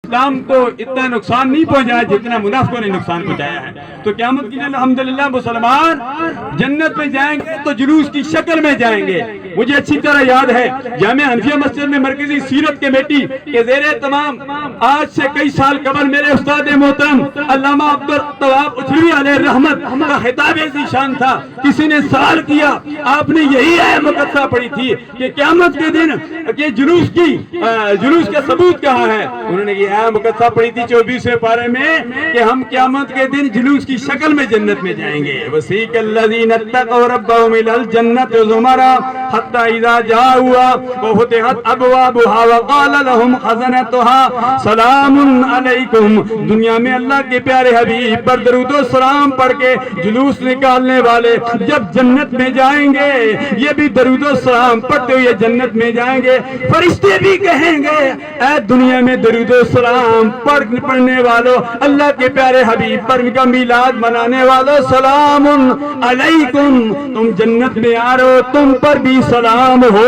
اسلام کو اتنا نقصان نہیں پہنچایا جتنا منافقوں نے نقصان پہنچایا ہے۔ تو قیامت کے دن الحمدللہ مسلمان جنت میں جائیں گے تو جلوس کی شکل میں جائیں گے۔ مجھے اچھی طرح یاد ہے جامعہ حنفیہ مسجد میں مرکزی سیرت کمیٹی کے زیر اہتمام آج سے کئی سال قبل میرے استاد محترم علامہ عبدالتواب اچھوی علیہ رحمت کا خطاب ایسی شان تھا، کسی نے سوال کیا آپ نے یہی آیت مقدسہ پڑھی تھی کہ قیامت کے دن کہ جلوس کا ثبوت کہاں ہے؟ انہوں نے یہ آیت مقدسہ پڑھی تھی 24ویں پارے میں کہ ہم قیامت کے دن جلوس کی شکل میں جنت میں جائیں گے۔ وسیق الذین اتقوا ربهم الی الجنۃ زمرا حتی اذا جاؤوا وفتحت ابوابها وقال لهم خزنتها سلام علیکم۔ دنیا میں اللہ کے پیارے حبیب پر درود و سلام پڑھ کے جلوس نکالنے والے جب جنت میں جائیں گے یہ بھی درود و سلام پڑھتے ہوئے جنت میں جائیں گے، فرشتے بھی کہیں گے اے دنیا میں درود و سلام پڑھنے والوں، اللہ کے پیارے حبیب پر ان کا میلاد منانے والوں، سلام علیکم، تم جنت میں آ رہے ہو، تم پر بھی سلام ہو۔